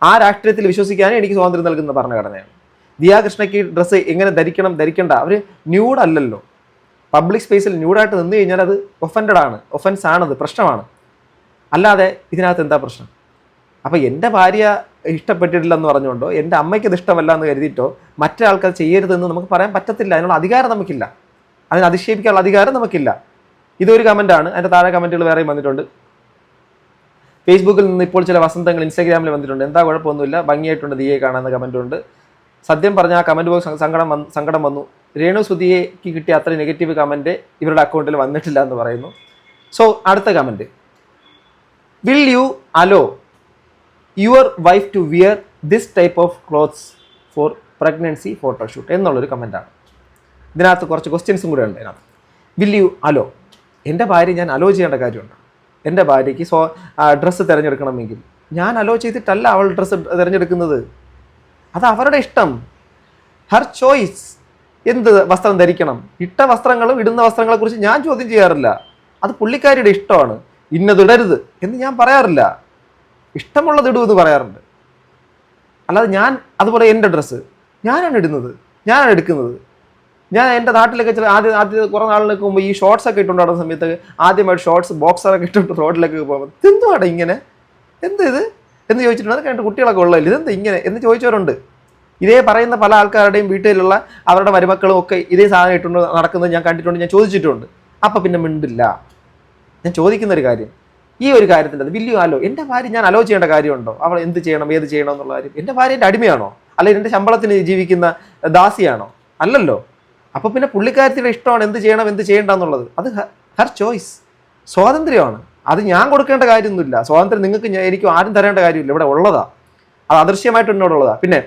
ആ രാഷ്ട്രീയത്തിൽ വിശ്വസിക്കാനേ എനിക്ക് സ്വാതന്ത്ര്യം നൽകുന്ന ഭരണഘടനയാണ്. ദിയ കൃഷ്ണയ്ക്ക് ഡ്രസ്സ് എങ്ങനെ ധരിക്കണ്ട, അവർ ന്യൂഡല്ലല്ലോ. പബ്ലിക് സ്പേസിൽ ന്യൂഡായിട്ട് നിന്ന് കഴിഞ്ഞാൽ അത് ഒഫൻസ് ആണത്, പ്രശ്നമാണ്. അല്ലാതെ ഇതിനകത്ത് എന്താ പ്രശ്നം? അപ്പോൾ എൻ്റെ ഭാര്യ ഇഷ്ടപ്പെട്ടിട്ടില്ലെന്ന് പറഞ്ഞുകൊണ്ടോ എൻ്റെ അമ്മയ്ക്ക് ഇത് ഇഷ്ടമല്ല എന്ന് കരുതിയിട്ടോ മറ്റൊരാൾക്കത് ചെയ്യരുതെന്ന് നമുക്ക് പറയാൻ പറ്റത്തില്ല. അതിനുള്ള അധികാരം നമുക്കില്ല. അതിനെ അധിക്ഷേപിക്കാനുള്ള അധികാരം നമുക്കില്ല. ഇതൊരു കമൻറ്റാണ്. അതിൻ്റെ താഴെ കമൻറ്റുകൾ വേറെയും വന്നിട്ടുണ്ട്. ഫേസ്ബുക്കിൽ നിന്ന് ഇപ്പോൾ ചില വസന്തങ്ങൾ ഇൻസ്റ്റാഗ്രാമിൽ വന്നിട്ടുണ്ട്. എന്താ കുഴപ്പമൊന്നുമില്ല, ഭംഗിയായിട്ടുണ്ട് ദിയെ കാണാമെന്ന കമൻറ്റുണ്ട്. സത്യം പറഞ്ഞാൽ ആ കമൻറ്റ് ബോക്സ് സങ്കടം വന്നു. രേണു സുധിയയ്ക്ക് കിട്ടിയ അത്ര നെഗറ്റീവ് കമൻറ്റ് ഇവരുടെ അക്കൗണ്ടിൽ വന്നിട്ടില്ല എന്ന് പറയുന്നു. സോ അടുത്ത comment, will you allow your wife to wear this type of clothes for pregnancy photoshoot എന്നുള്ളൊരു കമൻറ്റാണ്. ഇതിനകത്ത് കുറച്ച് ക്വസ്റ്റ്യൻസും കൂടെ ഉണ്ട്. ഇതിനകത്ത് വിൽ യു അലോ, എൻ്റെ ഭാര്യ ഞാൻ അലോ ചെയ്യേണ്ട കാര്യമുണ്ട്. എൻ്റെ ഭാര്യയ്ക്ക് ഡ്രസ്സ് തിരഞ്ഞെടുക്കണമെങ്കിൽ ഞാൻ അലോ ചെയ്തിട്ടല്ല അവൾ ഡ്രസ്സ് തിരഞ്ഞെടുക്കുന്നത്. അത് അവരുടെ ഇഷ്ടം, ഹർ ചോയ്സ്. എന്ത് വസ്ത്രം ധരിക്കണം, ഇട്ട വസ്ത്രങ്ങളും ഇടുന്ന വസ്ത്രങ്ങളെക്കുറിച്ച് ഞാൻ ചോദ്യം ചെയ്യാറില്ല. അത് പുള്ളിക്കാരിയുടെ ഇഷ്ടമാണ്. ഇന്നതിടരുത് എന്ന് ഞാൻ പറയാറില്ല. ഇഷ്ടമുള്ളത് ഇടുമെന്ന് പറയാറുണ്ട്. അല്ലാതെ ഞാൻ അതുപോലെ എൻ്റെ ഡ്രസ്സ് ഞാനാണ് ഇടുന്നത്, ഞാനാണ് എടുക്കുന്നത്. ഞാൻ എൻ്റെ നാട്ടിലൊക്കെ ചില ആദ്യം കുറേ നാളിലേക്ക് മുമ്പ് ഈ ഷോർട്സ് ഒക്കെ ഇട്ടുകൊണ്ട് നടന്ന സമയത്ത് ആദ്യമായിട്ട് ഷോർട്സ് ബോക്സറൊക്കെ ഇട്ടിട്ട് റോഡിലേക്ക് പോകുമ്പോൾ എന്തുവാണ് ഇങ്ങനെ, എന്ത് ഇത് എന്ന് ചോദിച്ചിട്ടുണ്ട്. അത് കഴിഞ്ഞിട്ട് കുട്ടികളൊക്കെ ഉള്ളതില്ല, ഇതെന്ത് ഇങ്ങനെ എന്ന് ചോദിച്ചവരുണ്ട്. ഇതേ പറയുന്ന പല ആൾക്കാരുടെയും വീട്ടിലുള്ള അവരുടെ മരുമക്കളും ഒക്കെ ഇതേ സാധനം ഇട്ടുകൊണ്ട് നടക്കുന്നത് ഞാൻ കണ്ടിട്ടുണ്ട്, ഞാൻ ചോദിച്ചിട്ടുണ്ട്. അപ്പം പിന്നെ മിണ്ടില്ല. ഞാൻ ചോദിക്കുന്നൊരു കാര്യം, ഈ ഒരു കാര്യത്തിൻ്റെ അത് വലിയ അലോ, എൻ്റെ ഭാര്യ ഞാൻ അലോ ചെയ്യേണ്ട കാര്യമുണ്ടോ? അവൾ എന്ത് ചെയ്യണം ഏത് ചെയ്യണം എന്നുള്ള കാര്യം. എൻ്റെ ഭാര്യ എൻ്റെ അടിമയാണോ? അല്ലെങ്കിൽ എൻ്റെ ശമ്പളത്തിന് ജീവിക്കുന്ന ദാസിയാണോ? അല്ലല്ലോ. അപ്പോൾ പിന്നെ പുള്ളിക്കാരത്തിയുടെ ഇഷ്ടമാണ് എന്ത് ചെയ്യണം എന്ത് ചെയ്യേണ്ട എന്നുള്ളത്. അത് ഹർ ചോയ്സ്, സ്വാതന്ത്ര്യമാണ്. അത് ഞാൻ കൊടുക്കേണ്ട കാര്യമൊന്നുമില്ല. സ്വാതന്ത്ര്യം നിങ്ങൾക്ക് എനിക്കും ആരും തരേണ്ട കാര്യമില്ല, ഇവിടെ ഉള്ളതാ. അത് അദൃശ്യമായിട്ട് എന്നോടുള്ളതാ. പിന്നെ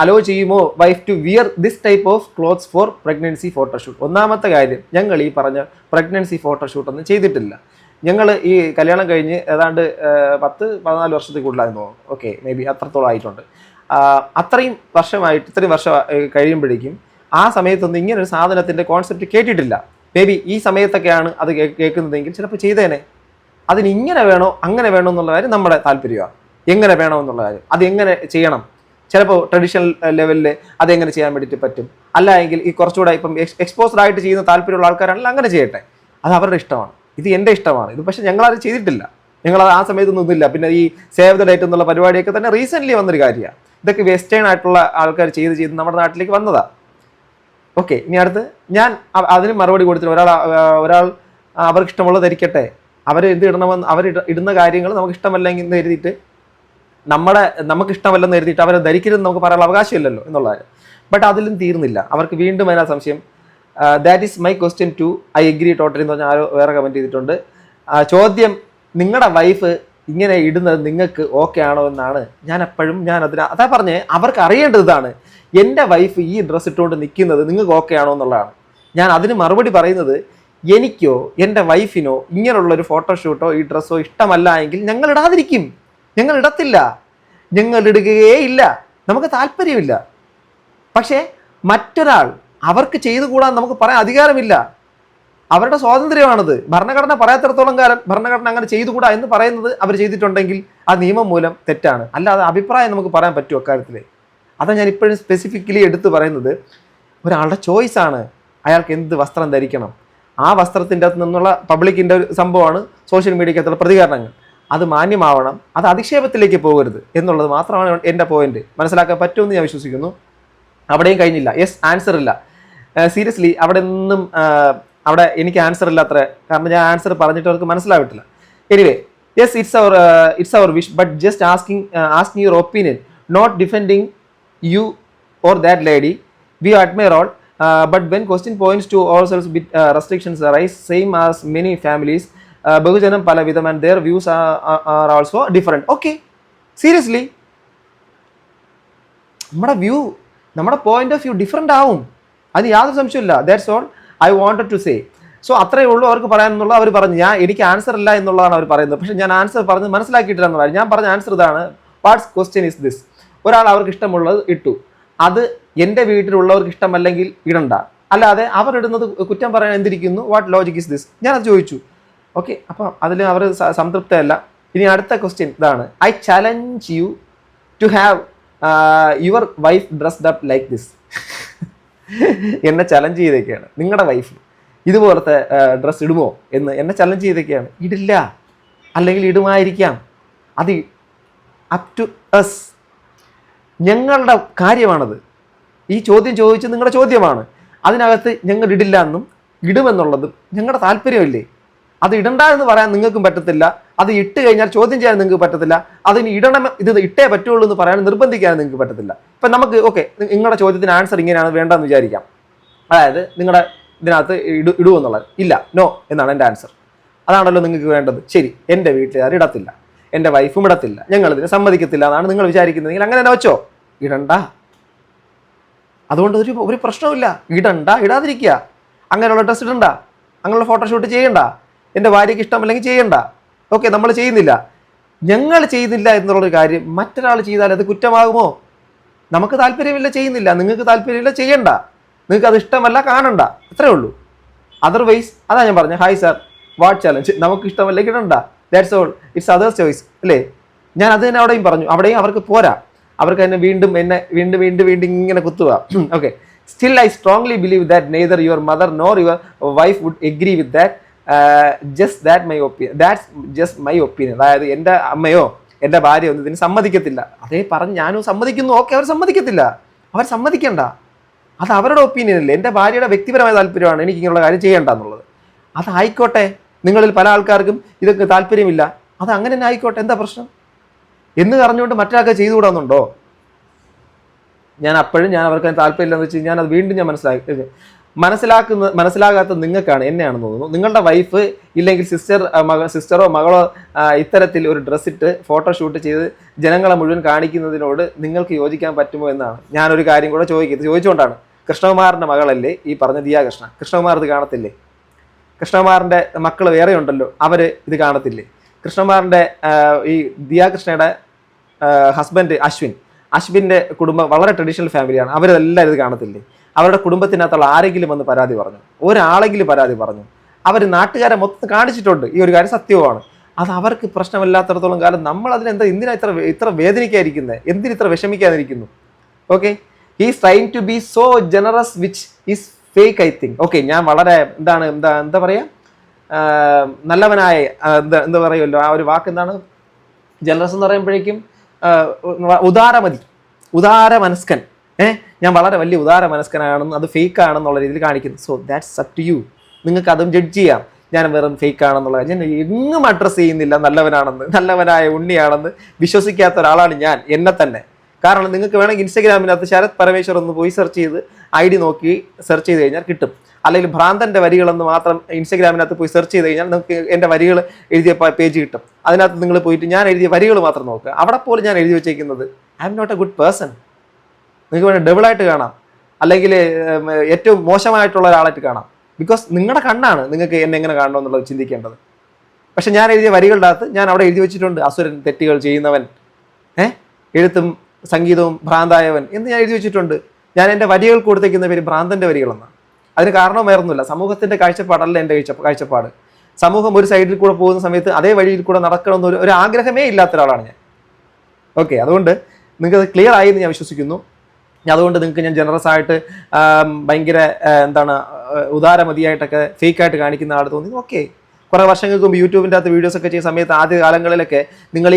അലോ ചെയ്യുമോ wife to wear this type of clothes for pregnancy photoshoot? ഒന്നാമത്തെ കാര്യം, ഞങ്ങൾ ഈ പറഞ്ഞ പ്രഗ്നൻസി ഫോട്ടോഷൂട്ടൊന്നും ചെയ്തിട്ടില്ല. ഞങ്ങൾ ഈ കല്യാണം കഴിഞ്ഞ് ഏതാണ്ട് 10-14 വർഷത്തിൽ കൂടുതലായിരുന്നു. ഓക്കെ, മേ ബി അത്രത്തോളം ആയിട്ടുണ്ട്. ഇത്രയും വർഷം കഴിയുമ്പോഴേക്കും ആ സമയത്തൊന്നും ഇങ്ങനൊരു സാധനത്തിൻ്റെ കോൺസെപ്റ്റ് കേട്ടിട്ടില്ല. മേ ബി ഈ സമയത്തൊക്കെയാണ് അത് കേൾക്കുന്നതെങ്കിൽ ചിലപ്പോൾ ചെയ്തേനെ. അതിന് ഇങ്ങനെ വേണോ അങ്ങനെ വേണോ എന്നുള്ള കാര്യം നമ്മുടെ താല്പര്യമാണ്. എങ്ങനെ വേണോ എന്നുള്ള കാര്യം, അത് എങ്ങനെ ചെയ്യണം, ചിലപ്പോൾ ട്രഡീഷണൽ ലെവലിൽ അതെങ്ങനെ ചെയ്യാൻ വേണ്ടിയിട്ട് പറ്റും. അല്ല എങ്കിൽ ഈ കുറച്ചുകൂടെ ഇപ്പം എക്സ്പോസ്ഡ് ആയിട്ട് ചെയ്യുന്ന താല്പര്യമുള്ള ആൾക്കാരാണെങ്കിൽ അങ്ങനെ ചെയ്യട്ടെ, അത് അവരുടെ ഇഷ്ടമാണ്. ഇത് എൻ്റെ ഇഷ്ടമാണ്. ഇത് പക്ഷേ ഞങ്ങളത് ചെയ്തിട്ടില്ല. ഞങ്ങളത് ആ സമയത്തൊന്നും ഇല്ല. പിന്നെ ഈ സേവ് ദ ഡേറ്റ് എന്നുള്ള പരിപാടിയൊക്കെ തന്നെ റീസെൻ്റ്ലി വന്നൊരു കാര്യമാണ്. ഇതൊക്കെ വെസ്റ്റേൺ ആയിട്ടുള്ള ആൾക്കാർ ചെയ്ത് നമ്മുടെ നാട്ടിലേക്ക് വന്നതാണ്. ഓക്കെ, ഇനി അടുത്ത് ഞാൻ അതിന് മറുപടി കൊടുത്തിട്ട് ഒരാൾ അവർക്ക് ഇഷ്ടമുള്ളത് ധരിക്കട്ടെ, അവർ എന്ത് ഇടണമെന്ന് അവർ ഇടുന്ന കാര്യങ്ങൾ നമുക്ക് ഇഷ്ടമല്ലെങ്കിൽ എന്ന് എഴുതിയിട്ട് നമുക്ക് ഇഷ്ടമല്ലെന്ന് എഴുതിയിട്ട് അവരെ ധരിക്കരുതെന്ന് നമുക്ക് പറയാനുള്ള അവകാശമില്ലല്ലോ എന്നുള്ള കാര്യം. ബട്ട് അതിലും തീർന്നില്ല. അവർക്ക് വീണ്ടും അതിനാ സംശയം. That is my question too I agree totally എന്ന് പറഞ്ഞാൽ ആരോ വേറെ കമൻറ്റ് ചെയ്തിട്ടുണ്ട്. ചോദ്യം, നിങ്ങളുടെ വൈഫ് ഇങ്ങനെ ഇടുന്നത് നിങ്ങൾക്ക് ഓക്കെ ആണോ എന്നാണ്. ഞാൻ അതാ പറഞ്ഞേ, അവർക്ക് അറിയേണ്ടത് ഇതാണ്, എൻ്റെ വൈഫ് ഈ ഡ്രസ്സ് ഇട്ടുകൊണ്ട് നിൽക്കുന്നത് നിങ്ങൾക്ക് ഓക്കെ ആണോ എന്നുള്ളതാണ്. ഞാൻ അതിന് മറുപടി പറയുന്നത്, എനിക്കോ എൻ്റെ വൈഫിനോ ഇങ്ങനെയുള്ളൊരു ഫോട്ടോഷൂട്ടോ ഈ ഡ്രസ്സോ ഇഷ്ടമല്ല എങ്കിൽ ഞങ്ങൾ ഇടാതിരിക്കും. ഞങ്ങൾ ഇടത്തില്ല, ഞങ്ങൾ ഇടുകയേ ഇല്ല, നമുക്ക് താല്പര്യമില്ല. പക്ഷേ മറ്റൊരാൾ അവർക്ക് ചെയ്തുകൂടാൻ നമുക്ക് പറയാൻ അധികാരമില്ല. അവരുടെ സ്വാതന്ത്ര്യമാണത്. ഭരണഘടന പറയാത്തിടത്തോളം കാലം ഭരണഘടന അങ്ങനെ ചെയ്തുകൂടാ എന്ന് പറയുന്നത് അവർ ചെയ്തിട്ടുണ്ടെങ്കിൽ ആ നിയമം മൂലം തെറ്റാണ്. അല്ലാതെ അഭിപ്രായം നമുക്ക് പറയാൻ പറ്റുമോ അക്കാര്യത്തിൽ? അതാണ് ഞാൻ ഇപ്പോഴും സ്പെസിഫിക്കലി എടുത്ത് പറയുന്നത്. ഒരാളുടെ ചോയ്സാണ് അയാൾക്ക് എന്ത് വസ്ത്രം ധരിക്കണം. ആ വസ്ത്രത്തിൻ്റെ അകത്ത് നിന്നുള്ള പബ്ലിക്കിൻ്റെ ഒരു സംഭവമാണ് സോഷ്യൽ മീഡിയക്കകത്തുള്ള പ്രതികരണങ്ങൾ. അത് മാന്യമാവണം, അത് അധിക്ഷേപത്തിലേക്ക് പോകരുത് എന്നുള്ളത് മാത്രമാണ് എൻ്റെ പോയിന്റ്. മനസ്സിലാക്കാൻ പറ്റുമെന്ന് ഞാൻ വിശ്വസിക്കുന്നു. അവിടെയും കഴിഞ്ഞില്ല. യെസ്, ആൻസർ ഇല്ല. സീരിയസ്ലി അവിടെ എനിക്ക് ആൻസർ ഇല്ല അത്ര. കാരണം ഞാൻ ആൻസർ പറഞ്ഞിട്ട് അവർക്ക് മനസ്സിലാവിട്ടില്ല. എനിവേ, യെസ്, ഇറ്റ്സ് അവർ wish but just asking your opinion, not defending you or that lady. We admire all, but when question points to ourselves, restrictions arise. Same as many families, ബഹുജനം പലവിധം and their views are also different. Okay, seriously, നമ്മുടെ point of view different ആവും, അത് യാതൊരു സംശയമില്ല. That's all I wanted to say. So അത്രയേ ഉള്ളൂ അവർക്ക് പറയാനെന്നുള്ള. അവർ പറഞ്ഞു എനിക്ക് ആൻസർ ഇല്ല എന്നുള്ളതാണ് അവർ പറയുന്നത്. പക്ഷേ ഞാൻ ആൻസർ പറഞ്ഞ് മനസ്സിലാക്കിയിട്ടില്ല എന്ന് പറയും. ഞാൻ പറഞ്ഞ ആൻസർ ഇതാണ്. What's question is this. ഒരാൾ അവർക്ക് ഇഷ്ടമുള്ളത് ഇട്ടു, അത് എൻ്റെ വീട്ടിലുള്ളവർക്ക് ഇഷ്ടമല്ലെങ്കിൽ ഇടണ്ട. അല്ലാതെ അവരിടുന്നത് കുറ്റം പറയാൻ എന്തിരിക്കുന്നു? What logic is this? ഞാനത് ചോദിച്ചു. ഓക്കെ, അപ്പം അതിൽ അവർ സംതൃപ്തയല്ല. ഇനി അടുത്ത ക്വസ്റ്റ്യൻ ഇതാണ്. I challenge you to have your wife dressed up like this. എന്നെ ചലഞ്ച് ചെയ്തൊക്കെയാണ്, നിങ്ങളുടെ വൈഫ് ഇതുപോലത്തെ ഡ്രസ്സ് ഇടുമോ എന്ന് എന്നെ ചലഞ്ച് ചെയ്തൊക്കെയാണ്. ഇടില്ല, അല്ലെങ്കിൽ ഇടുമായിരിക്കാം. അത് അപ് ടു അസ്, ഞങ്ങളുടെ കാര്യമാണത്. ഈ ചോദ്യം ചോദിച്ചത് നിങ്ങളുടെ ചോദ്യമാണ്. അതിനകത്ത് ഞങ്ങൾ ഇടില്ല എന്നും ഇടുമെന്നുള്ളതും ഞങ്ങളുടെ താല്പര്യമല്ലേ. അത് ഇടണ്ട എന്ന് പറയാൻ നിങ്ങൾക്കും പറ്റത്തില്ല, അത് ഇട്ട് കഴിഞ്ഞാൽ ചോദ്യം ചെയ്യാൻ നിങ്ങൾക്ക് പറ്റത്തില്ല, അതിന് ഇടണം ഇത് ഇട്ടേ പറ്റുള്ളൂ എന്ന് പറയാൻ നിർബന്ധിക്കാൻ നിങ്ങൾക്ക് പറ്റത്തില്ല. ഇപ്പം നമുക്ക് ഓക്കെ, നിങ്ങളുടെ ചോദ്യത്തിന് ആൻസർ ഇങ്ങനെയാണ് വേണ്ടെന്ന് വിചാരിക്കാം. അതായത് നിങ്ങളുടെ ഇതിനകത്ത് ഇടുമെന്നുള്ളത് ഇല്ല, നോ എന്നാണ് എൻ്റെ ആൻസർ. അതാണല്ലോ നിങ്ങൾക്ക് വേണ്ടത്. ശരി, എൻ്റെ വീട്ടുകാർ ഇടത്തില്ല, എൻ്റെ വൈഫും ഇടത്തില്ല, ഞങ്ങളിതിന് സമ്മതിക്കത്തില്ല എന്നാണ് നിങ്ങൾ വിചാരിക്കുന്നതെങ്കിൽ അങ്ങനെ തന്നെ വെച്ചോ, ഇടണ്ട. അതുകൊണ്ട് ഒരു പ്രശ്നവുമില്ല, ഇടണ്ട, ഇടാതിരിക്കുക. അങ്ങനെയുള്ള ഡ്രസ്സ് ഇടണ്ട, അങ്ങനെയുള്ള ഫോട്ടോഷൂട്ട് ചെയ്യണ്ട, എൻ്റെ ഭാര്യയ്ക്ക് ഇഷ്ടമല്ലെങ്കിൽ ചെയ്യണ്ട. ഓക്കെ, നമ്മൾ ചെയ്യുന്നില്ല, ഞങ്ങൾ ചെയ്യുന്നില്ല എന്നുള്ളൊരു കാര്യം മറ്റൊരാൾ ചെയ്താൽ അത് കുറ്റമാകുമോ? നമുക്ക് താല്പര്യമില്ല, ചെയ്യുന്നില്ല, നിങ്ങൾക്ക് താല്പര്യമില്ല, ചെയ്യണ്ട, നിങ്ങൾക്ക് അത് ഇഷ്ടമല്ല, കാണണ്ട, അത്രേ ഉള്ളൂ. അതർവൈസ് അതാ ഞാൻ പറഞ്ഞത്, ഹായ് സാർ വാട്ട് ചാലഞ്ച്, നമുക്ക് ഇഷ്ടമല്ലെങ്കിൽ ഇടണ്ട, that's all, it's others choice അല്ലേ. ഞാൻ അത് തന്നെ അവിടെയും പറഞ്ഞു, അവിടെയും അവർക്ക് പോരാ, അവർക്ക് എന്നെ വീണ്ടും ഇങ്ങനെ കുത്തുക. Okay, still I strongly believe that neither your mother nor your wife would agree with that, just my opinion. അതായത് എൻ്റെ അമ്മയോ എൻ്റെ ഭാര്യയോ ഒന്നും ഇതിന് സമ്മതിക്കത്തില്ല. അതേ പറഞ്ഞ് ഞാനും സമ്മതിക്കുന്നു. ഓക്കെ, അവർ സമ്മതിക്കത്തില്ല, അവർ സമ്മതിക്കണ്ട, അത് അവരുടെ ഒപ്പീനിയൻ അല്ലേ. എൻ്റെ ഭാര്യയുടെ വ്യക്തിപരമായ താല്പര്യമാണ് എനിക്ക് ഇങ്ങനെയുള്ള കാര്യം ചെയ്യേണ്ട എന്നുള്ളത്. അതായിക്കോട്ടെ, നിങ്ങളിൽ പല ആൾക്കാർക്കും ഇതൊക്കെ താല്പര്യമില്ല, അത് അങ്ങനെ തന്നെ ആയിക്കോട്ടെ, എന്താ പ്രശ്നം എന്ന് പറഞ്ഞുകൊണ്ട് മറ്റൊരാൾക്ക് ചെയ്തുകൂടാന്നുണ്ടോ? ഞാൻ അവർക്ക് താല്പര്യമില്ലെന്ന് വെച്ച് ഞാൻ അത് വീണ്ടും ഞാൻ മനസ്സിലാകാത്ത നിങ്ങൾക്കാണ്, എന്നെയാണെന്ന് തോന്നുന്നു. നിങ്ങളുടെ വൈഫ് ഇല്ലെങ്കിൽ സിസ്റ്ററോ മകളോ ഇത്തരത്തിൽ ഒരു ഡ്രസ്സിട്ട് ഫോട്ടോഷൂട്ട് ചെയ്ത് ജനങ്ങളെ മുഴുവൻ കാണിക്കുന്നതിനോട് നിങ്ങൾക്ക് യോജിക്കാൻ പറ്റുമോ എന്നാണ് ഞാനൊരു കാര്യം കൂടെ ചോദിച്ചുകൊണ്ടാണ്. കൃഷ്ണകുമാറിൻ്റെ മകളല്ലേ ഈ പറഞ്ഞ ദിയ കൃഷ്ണ, കൃഷ്ണകുമാർ ഇത് കാണത്തില്ലേ? കൃഷ്ണകുമാറിൻ്റെ മക്കൾ വേറെ ഉണ്ടല്ലോ, അവർ ഇത് കാണത്തില്ലേ? കൃഷ്ണകുമാറിൻ്റെ ഈ ദിയ കൃഷ്ണയുടെ ഹസ്ബൻഡ് അശ്വിൻ്റെ കുടുംബം വളരെ ട്രഡീഷണൽ ഫാമിലിയാണ്, അവരെല്ലാവരും ഇത് കാണത്തില്ലേ? അവരുടെ കുടുംബത്തിനകത്തുള്ള ആരെങ്കിലും വന്ന് പരാതി പറഞ്ഞു, ഒരാളെങ്കിലും പരാതി പറഞ്ഞു, അവർ നാട്ടുകാരെ മൊത്തം കാണിച്ചിട്ടുണ്ട്. ഈ ഒരു കാര്യം സത്യവുമാണ്. അത് അവർക്ക് പ്രശ്നമില്ലാത്തടത്തോളം കാലം നമ്മൾ എന്തിനാ ഇത്ര വേദനിക്കാതിരിക്കുന്നത്, എന്തിനിത്ര വിഷമിക്കാതിരിക്കുന്നു? Okay, he's trying to be so generous which is fake I think. Okay, ഞാൻ വളരെ എന്താ പറയുക, നല്ലവനായ എന്താ പറയുമല്ലോ, ആ ഒരു വാക്ക് എന്താണ്, ജനറസ് എന്ന് പറയുമ്പോഴേക്കും ഉദാര മനസ്കൻ. ഞാൻ വളരെ വലിയ ഉദാര മനസ്കനാണെന്ന്, അത് ഫേക്ക് ആണെന്നുള്ള രീതിയിൽ കാണിക്കുന്നു. So that's up to you, നിങ്ങൾക്ക് അതും ജഡ്ജ് ചെയ്യാം. ഞാൻ വെറും ഫേക്ക് ആണെന്നുള്ള, ഞാൻ എങ്ങും അഡ്രസ്സ് ചെയ്യുന്നില്ല നല്ലവനായ ഉണ്ണിയാണെന്ന് വിശ്വസിക്കാത്ത ഒരാളാണ് ഞാൻ, എന്നെ തന്നെ. കാരണം നിങ്ങൾക്ക് വേണമെങ്കിൽ ഇൻസ്റ്റഗ്രാമിനകത്ത് ശരത് പരമേശ്വർ ഒന്ന് പോയി സെർച്ച് ചെയ്ത് ID നോക്കി സെർച്ച് ചെയ്ത് കഴിഞ്ഞാൽ കിട്ടും. അല്ലെങ്കിൽ ഭ്രാന്തൻ്റെ വരികളെന്ന് മാത്രം ഇൻസ്റ്റഗ്രാമിനകത്ത് പോയി സെർച്ച് ചെയ്ത് കഴിഞ്ഞാൽ നിങ്ങൾക്ക് എൻ്റെ വരികൾ എഴുതിയ പേജ് കിട്ടും. അതിനകത്ത് നിങ്ങൾ പോയിട്ട് ഞാൻ എഴുതിയ വരികൾ മാത്രം നോക്കുക. അവിടെ പോലും ഞാൻ എഴുതി വെച്ചേക്കുന്നത് I am not a good person. നിങ്ങൾക്ക് വേണമെങ്കിൽ ഡബിളായിട്ട് കാണാം, അല്ലെങ്കിൽ ഏറ്റവും മോശമായിട്ടുള്ള ഒരാളായിട്ട് കാണാം. ബിക്കോസ് നിങ്ങളുടെ കണ്ണാണ് നിങ്ങൾക്ക് എന്നെ എങ്ങനെ കാണണം എന്നുള്ളത് ചിന്തിക്കേണ്ടത്. പക്ഷെ ഞാൻ എഴുതിയ വരികളുടെ അകത്ത് ഞാൻ അവിടെ എഴുതി വെച്ചിട്ടുണ്ട്, അസുരൻ, തെറ്റുകൾ ചെയ്യുന്നവൻ, എഴുത്തും സംഗീതവും ഭ്രാന്തായവൻ എന്ന് ഞാൻ എഴുതി വെച്ചിട്ടുണ്ട്. ഞാൻ എൻ്റെ വരികൾ കൊടുത്തേക്കുന്ന പേര് ഭ്രാന്തൻ്റെ വരികളെന്നാണ്. അതിന് കാരണം വേറൊന്നുമില്ല, സമൂഹത്തിൻ്റെ കാഴ്ചപ്പാടല്ല എൻ്റെ കാഴ്ചപ്പാട്. സമൂഹം ഒരു സൈഡിൽ കൂടെ പോകുന്ന സമയത്ത് അതേ വഴിയിൽ കൂടെ നടക്കണമെന്ന് ഒരു ആഗ്രഹമേ ഇല്ലാത്ത ഒരാളാണ് ഞാൻ. ഓക്കെ, അതുകൊണ്ട് നിങ്ങൾക്കത് ക്ലിയർ ആയി എന്ന് ഞാൻ വിശ്വസിക്കുന്നു. അതുകൊണ്ട് നിങ്ങൾക്ക് ഞാൻ ജനറസ് ആയിട്ട് ഭയങ്കര ഉദാരമതിയായിട്ടൊക്കെ ഫേക്കായിട്ട് കാണിക്കുന്ന ആൾ തോന്നി. ഓക്കെ, കുറേ വർഷങ്ങൾക്ക് മുമ്പ് യൂട്യൂബിൻ്റെ അകത്ത് വീഡിയോസൊക്കെ ചെയ്യുന്ന സമയത്ത് ആദ്യ കാലങ്ങളിലൊക്കെ നിങ്ങൾ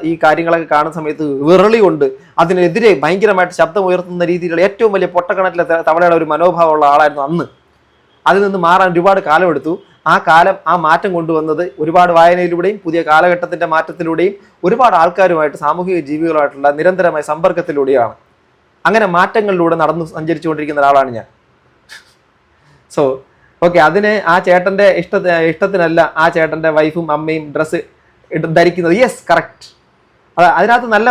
ഈ കാര്യങ്ങളൊക്കെ കാണുന്ന സമയത്ത് വിറളി കൊണ്ട് അതിനെതിരെ ഭയങ്കരമായിട്ട് ശബ്ദം ഉയർത്തുന്ന രീതിയിലുള്ള ഏറ്റവും വലിയ പൊട്ടക്കണറ്റിലെ തവളയുടെ ഒരു മനോഭാവമുള്ള ആളായിരുന്നു അന്ന്. അതിൽ നിന്ന് മാറാൻ ഒരുപാട് കാലമെടുത്തു. ആ മാറ്റം കൊണ്ടുവന്നത് ഒരുപാട് വായനയിലൂടെയും പുതിയ കാലഘട്ടത്തിൻ്റെ മാറ്റത്തിലൂടെയും ഒരുപാട് ആൾക്കാരുമായിട്ട് സാമൂഹിക ജീവികളുമായിട്ടുള്ള നിരന്തരമായ സമ്പർക്കത്തിലൂടെയാണ്. അങ്ങനെ മാറ്റങ്ങളിലൂടെ സഞ്ചരിച്ചുകൊണ്ടിരിക്കുന്ന ഒരാളാണ് ഞാൻ. സോ ഓക്കെ, അതിന് ആ ചേട്ടൻ്റെ ഇഷ്ടത്തിനല്ല ആ ചേട്ടൻ്റെ വൈഫും അമ്മയും ഡ്രസ്സ് ധരിക്കുന്നത്. Yes, correct. അതിനകത്ത് നല്ല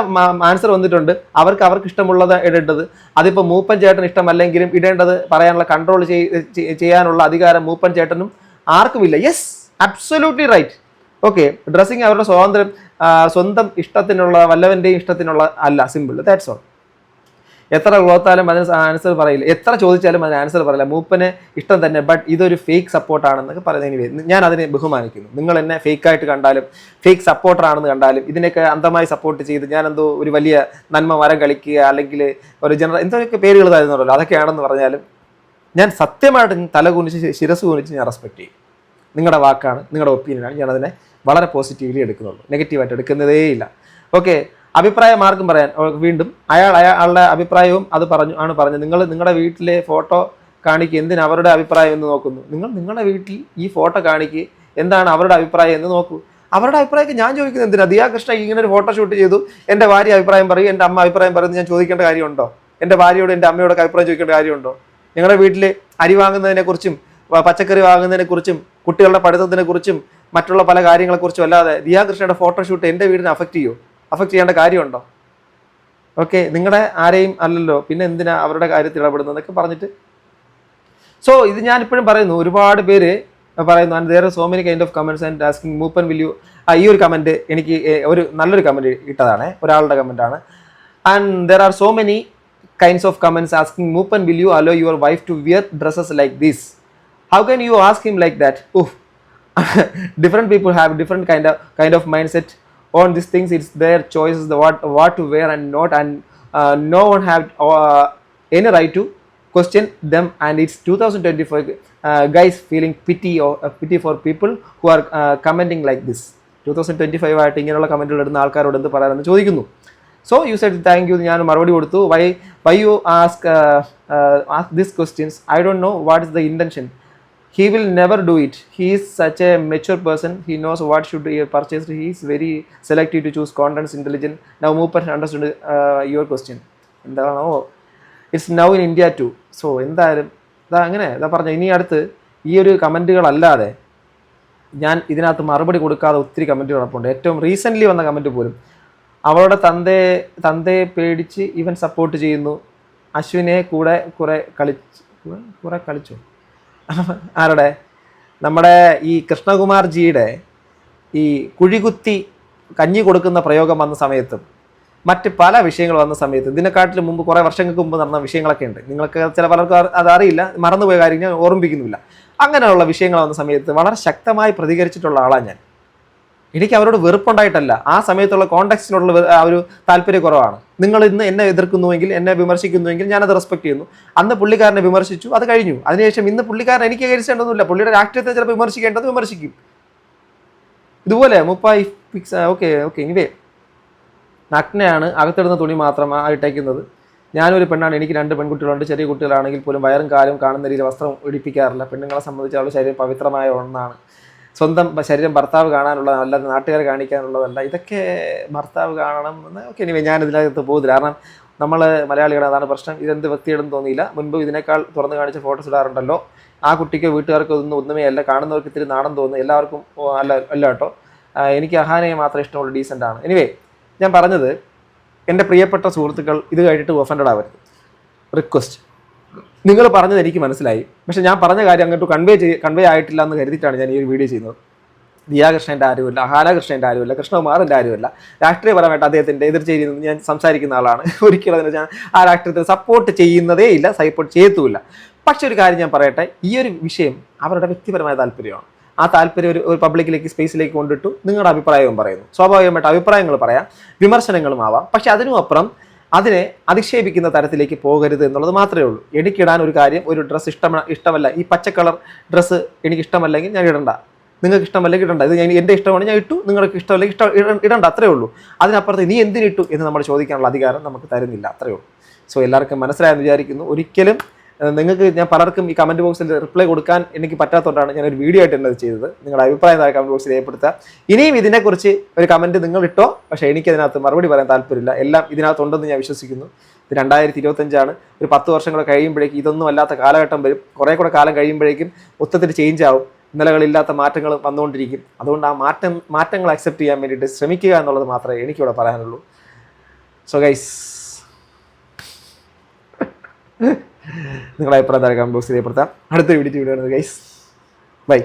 ആൻസർ വന്നിട്ടുണ്ട്. അവർക്ക് ഇഷ്ടമുള്ളത് ഇടേണ്ടത്. അതിപ്പോൾ മൂപ്പൻ ചേട്ടൻ ഇഷ്ടമല്ലെങ്കിലും ഇടേണ്ടത് പറയാനുള്ള കൺട്രോൾ ചെയ്യാനുള്ള അധികാരം മൂപ്പൻ ചേട്ടനും ആർക്കുമില്ല. Yes, absolutely right. Okay, dressing അവരുടെ സ്വാതന്ത്ര്യം, സ്വന്തം ഇഷ്ടത്തിനുള്ള, വല്ലവൻ്റെയും ഇഷ്ടത്തിനുള്ള അല്ല. Simple, that's all. എത്ര കൊടുത്താലും അതിന് ആൻസർ പറയില്ല, എത്ര ചോദിച്ചാലും അതിന് ആൻസർ പറയില്ല. മൂപ്പന് ഇഷ്ടം തന്നെ, ബട്ട് ഇതൊരു ഫേക്ക് സപ്പോർട്ടാണെന്നൊക്കെ പറയുന്നതിന് ഞാൻ അതിനെ ബഹുമാനിക്കുന്നു. നിങ്ങൾ എന്നെ ഫേക്കായിട്ട് കണ്ടാലും ഫേക്ക് സപ്പോർട്ടറാണെന്ന് കണ്ടാലും ഇതിനൊക്കെ അന്ധമായി സപ്പോർട്ട് ചെയ്ത് ഞാനെന്തോ ഒരു വലിയ നന്മ മരം കളിക്കുക അല്ലെങ്കിൽ ഒരു എന്തൊക്കെ പേരുകൾ തരുന്നുണ്ടല്ലോ അതൊക്കെയാണെന്ന് പറഞ്ഞാലും ഞാൻ സത്യമായിട്ട് തല കുനിച്ച് ശിരസ് കുനിച്ച് ഞാൻ റെസ്പെക്ട് ചെയ്യും. നിങ്ങളുടെ വാക്കാണ്, നിങ്ങളുടെ ഒപ്പീനിയനാണ്. ഞാൻ അതിനെ വളരെ പോസിറ്റീവ്ലി എടുക്കുന്നുള്ളൂ, നെഗറ്റീവായിട്ട് എടുക്കുന്നതേയില്ല. ഓക്കെ, അഭിപ്രായം ആർക്കും പറയാൻ. വീണ്ടും അയാളുടെ അഭിപ്രായവും ആണ് പറഞ്ഞത്. നിങ്ങളുടെ വീട്ടിലെ ഫോട്ടോ കാണിക്കുക, എന്തിന് അവരുടെ അഭിപ്രായം എന്ന് നോക്കുന്നു? നിങ്ങൾ നിങ്ങളുടെ വീട്ടിൽ ഈ ഫോട്ടോ കാണിക്കുക, എന്താണ് അവരുടെ അഭിപ്രായം എന്ന് നോക്കൂ. അവരുടെ അഭിപ്രായമൊക്കെ ഞാൻ ചോദിക്കുന്നത് എന്തിനാ? ദിയാ കൃഷ്ണ ഇങ്ങനെ ഒരു ഫോട്ടോ ഷൂട്ട് ചെയ്തു, എൻ്റെ ഭാര്യ അഭിപ്രായം പറയും, എൻ്റെ അമ്മ അഭിപ്രായം പറയുന്നത് ഞാൻ ചോദിക്കേണ്ട കാര്യമുണ്ടോ? എൻ്റെ ഭാര്യയോട് എൻ്റെ അമ്മയോടൊക്കെ അഭിപ്രായം ചോദിക്കേണ്ട കാര്യമുണ്ടോ? ഞങ്ങളുടെ വീട്ടിൽ അരി വാങ്ങുന്നതിനെക്കുറിച്ചും പച്ചക്കറി വാങ്ങുന്നതിനെക്കുറിച്ചും കുട്ടികളുടെ പഠിത്തത്തിനെക്കുറിച്ചും മറ്റുള്ള പല കാര്യങ്ങളെക്കുറിച്ചും അല്ലാതെ ദിയാ കൃഷ്ണയുടെ ഫോട്ടോഷൂട്ട് എൻ്റെ വീടിനെ അഫക്റ്റ് ചെയ്യേണ്ട കാര്യമുണ്ടോ? ഓക്കെ, നിങ്ങളുടെ ആരെയും അല്ലല്ലോ, പിന്നെ എന്തിനാ അവരുടെ കാര്യത്തിൽ ഇടപെടുന്നതൊക്കെ പറഞ്ഞിട്ട്. സോ ഇത് ഞാനിപ്പോഴും പറയുന്നു, ഒരുപാട് പേര് പറയുന്നു, and there are so many kind of comments and asking മൂപ്പൻ വിൽ യു. ഈ ഒരു കമന്റ് എനിക്ക് ഒരു നല്ലൊരു കമന്റ് ഇട്ടതാണ്, ഒരാളുടെ കമന്റ് ആണ്. And there are so many kinds of comments asking മൂപ്പൻ will you allow your wife to wear dresses like this. How can you ask him like that? Different people have different kind of mindset on these things. It's their choices, what to wear and not, and no one have any right to question them. And it's 2025, guys feeling pity for people who are commenting like this. 2025 ആയിട്ട് ഇങ്ങനെയുള്ള കമന്റുകൾ ഇടുന്ന ആൾക്കാരോട് എന്ത് പറയാമെന്ന് ചോദിക്കുന്നു. So you said thank you, ഞാൻ മറുപടി കൊടുത്തു. Why you ask this questions? I don't know what is the intention. He will never do it. He is such a mature person. He knows what should he purchase. He is very selective to choose contents, intelligent. Now Moopan understood your question. എന്താണോ, it's now in India too. സോ എന്തായാലും അങ്ങനെ പറഞ്ഞു. ഇനി അടുത്ത് ഈ ഒരു കമൻറ്റുകളല്ലാതെ ഞാൻ ഇതിനകത്ത് മറുപടി കൊടുക്കാതെ ഒത്തിരി കമൻറ്റുകൾ നടപ്പുണ്ട്. ഏറ്റവും റീസെൻ്റ്ലി വന്ന കമൻറ്റ് പോലും, അവളുടെ തന്തയെ പേടിച്ച് ഇവൻ സപ്പോർട്ട് ചെയ്യുന്നു, അശ്വിനെ കുറെ കളിച്ചു. ആരുടെ? നമ്മുടെ ഈ കൃഷ്ണകുമാർജിയുടെ ഈ കുഴികുത്തി കഞ്ഞി കൊടുക്കുന്ന പ്രയോഗം വന്ന സമയത്തും മറ്റ് പല വിഷയങ്ങൾ വന്ന സമയത്ത്, ഇതിനെക്കാട്ടിലും മുമ്പ് കുറേ വർഷങ്ങൾക്ക് മുമ്പ് നടന്ന വിഷയങ്ങളൊക്കെ ഉണ്ട്. നിങ്ങൾക്ക് ചില പലർക്കും അതറിയില്ല, മറന്നുപോയ കാര്യം ഞാൻ ഓർമ്മിപ്പിക്കുന്നില്ല. അങ്ങനെയുള്ള വിഷയങ്ങൾ വന്ന സമയത്ത് വളരെ ശക്തമായി പ്രതികരിച്ചിട്ടുള്ള ആളാണ് ഞാൻ. എനിക്ക് അവരോട് വെറുപ്പുണ്ടായിട്ടല്ല, ആ സമയത്തുള്ള കോണ്ടെക്സ്റ്റിനുള്ള ഒരു താല്പര്യക്കുറവാണ്. നിങ്ങൾ ഇന്ന് എന്നെ എതിർക്കുന്നുവെങ്കിൽ, എന്നെ വിമർശിക്കുന്നുവെങ്കിൽ ഞാനത് റെസ്പെക്ട് ചെയ്യുന്നു. അന്ന് പുള്ളിക്കാരനെ വിമർശിച്ചു, അത് കഴിഞ്ഞു. അതിനുശേഷം ഇന്ന് പുള്ളിക്കാരൻ എനിക്ക് കരിച്ചേണ്ടതൊന്നുമില്ല. പുള്ളിയുടെ രാഷ്ട്രീയത്തെ ചിലപ്പോൾ വിമർശിക്കേണ്ടത് വിമർശിക്കും. ഇതുപോലെ ഓക്കെ ഇവേ നഗ്നയാണ്, അകത്തിടുന്ന തുണി മാത്രമാണ് ഇട്ടേക്കുന്നത്. ഞാനൊരു പെണ്ണാണ്, എനിക്ക് 2 പെൺകുട്ടികളുണ്ട്. ചെറിയ കുട്ടികളാണെങ്കിൽ പോലും വയറും കാലും കാണുന്ന രീതിയിൽ വസ്ത്രം ഇടിപ്പിക്കാറില്ല. പെണ്ണുങ്ങളെ സംബന്ധിച്ച് അവളുടെ ശരീരം പവിത്രമായ ഒന്നാണ്. സ്വന്തം ശരീരം ഭർത്താവ് കാണാനുള്ളതാണ്, അല്ലാതെ നാട്ടുകാരെ കാണിക്കാനുള്ളതല്ല. ഇതൊക്കെ ഭർത്താവ് കാണണം എന്ന് ഓക്കെ. ഇനി ഞാൻ ഇതിനകത്ത് പോകുന്നില്ല, കാരണം നമ്മൾ മലയാളികളുടെ അതാണ് പ്രശ്നം. ഇതെന്ത് വ്യക്തിയിടും തോന്നിയില്ല. മുൻപ് ഇതിനേക്കാൾ തുറന്നു കാണിച്ച ഫോട്ടോസ് ഇടാറുണ്ടല്ലോ. ആ കുട്ടിക്ക് വീട്ടുകാർക്ക് ഒന്നുമേ അല്ല, കാണുന്നവർക്ക് ഇത്തിരി നാണം തോന്നുന്നു. എല്ലാവർക്കും അല്ല കേട്ടോ. എനിക്ക് അഹാനയെ മാത്രം ഇഷ്ടമുള്ള ഡീസൻ്റ് ആണ്. എനിവേ, ഞാൻ പറഞ്ഞത്, എൻ്റെ പ്രിയപ്പെട്ട സുഹൃത്തുക്കൾ ഇത് കഴിഞ്ഞിട്ട് ഒഫൻഡഡ് ആവരുത്. റിക്വസ്റ്റ്, നിങ്ങൾ പറഞ്ഞത് എനിക്ക് മനസ്സിലായി, പക്ഷെ ഞാൻ പറഞ്ഞ കാര്യം അങ്ങോട്ട് കൺവേ ആയിട്ടില്ല എന്ന് കരുതിയിട്ടാണ് ഞാൻ ഈ ഒരു വീഡിയോ ചെയ്യുന്നത്. ദിയാ കൃഷ്ണൻ്റെ ആരുമില്ല, അഹാന കൃഷ്ണൻ്റെ ആരുമില്ല, കൃഷ്ണകുമാറിൻ്റെ ആരുമില്ല. രാഷ്ട്രീയപരമായിട്ട് അദ്ദേഹത്തിൻ്റെ എതിർചേരിയിൽ നിന്ന് ഞാൻ സംസാരിക്കുന്ന ആളാണ്. ഒരിക്കലും അതിന് ഞാൻ ആ രാഷ്ട്രീയത്തെ സപ്പോർട്ട് ചെയ്യുന്നതേ ഇല്ല, സപ്പോർട്ട് ചെയ്യത്തുമില്ല. പക്ഷെ ഒരു കാര്യം ഞാൻ പറയട്ടെ, ഈ ഒരു വിഷയം അവരുടെ വ്യക്തിപരമായ താല്പര്യമാണ്. ആ താല്പര്യം ഒരു പബ്ലിക്കിലേക്ക്, സ്പേസിലേക്ക് കൊണ്ടിട്ടു നിങ്ങളുടെ അഭിപ്രായവും പറയുന്നു. സ്വാഭാവികമായിട്ട് അഭിപ്രായങ്ങൾ പറയാം, വിമർശനങ്ങളും ആവാം. പക്ഷെ അതിനും അപ്പുറം അതിനെ അധിക്ഷേപിക്കുന്ന തരത്തിലേക്ക് പോകരുത് എന്നുള്ളത് മാത്രമേ ഉള്ളൂ. എനിക്കിടാൻ ഒരു കാര്യം, ഒരു ഡ്രസ്സ് ഇഷ്ടമല്ല, ഈ പച്ച കളർ ഡ്രസ്സ് എനിക്ക് ഇഷ്ടമല്ലെങ്കിൽ ഞാൻ ഇടണ്ട, നിങ്ങൾക്ക് ഇഷ്ടമല്ലെങ്കിൽ ഇടണ്ട. ഇത് എൻ്റെ ഇഷ്ടമാണ്, ഞാൻ ഇട്ടു, നിങ്ങൾക്ക് ഇഷ്ടമല്ലെങ്കിൽ ഇടണ്ട, അത്രേ ഉള്ളൂ. അതിനപ്പുറത്ത് നീ എന്തിനിട്ടു എന്ന് നമ്മൾ ചോദിക്കാനുള്ള അധികാരം നമുക്ക് തരുന്നില്ല, അത്രേ ഉള്ളൂ. സോ എല്ലാവർക്കും മനസ്സിലായെന്ന് വിചാരിക്കുന്നു. ഒരിക്കലും നിങ്ങൾക്ക്, ഞാൻ പലർക്കും ഈ കമൻറ്റ് ബോക്സിൽ റിപ്ലൈ കൊടുക്കാൻ എനിക്ക് പറ്റാത്തതുകൊണ്ടാണ് ഞാനൊരു വീഡിയോ ആയിട്ട് തന്നെ ചെയ്തത്. നിങ്ങളുടെ അഭിപ്രായം താഴെ കമൻറ്റ് ബോക്സിൽ രേഖപ്പെടുത്തുക. ഇനിയും ഇതിനെക്കുറിച്ച് ഒരു കമൻറ്റ് നിങ്ങൾ ഇട്ടോ, പക്ഷേ എനിക്കതിനകത്ത് മറുപടി പറയാൻ താല്പര്യമില്ല. എല്ലാം ഇതിനകത്തുണ്ടെന്ന് ഞാൻ വിശ്വസിക്കുന്നു. ഇത് 2025 ഒരു 10 വർഷം കൂടെ കഴിയുമ്പോഴേക്കും ഇതൊന്നും അല്ലാത്ത കാലഘട്ടം വരും. കുറേ കൂടെ കാലം കഴിയുമ്പോഴേക്കും മൊത്തത്തിൽ ചേഞ്ച് ആവും, ഇന്നലകളില്ലാത്ത മാറ്റങ്ങൾ വന്നുകൊണ്ടിരിക്കും. അതുകൊണ്ട് ആ മാറ്റങ്ങൾ അക്സെപ്റ്റ് ചെയ്യാൻ വേണ്ടിയിട്ട് ശ്രമിക്കുക എന്നുള്ളത് മാത്രമേ എനിക്കിവിടെ പറയാനുള്ളൂ. സോ ഗൈസ്, നിങ്ങളുടെ അഭിപ്രായം താഴെ കമൻറ്റ് ബോക്സിൽ രേഖപ്പെടുത്താം. അടുത്ത വീഡിയോ ഗൈസ്, ബൈ.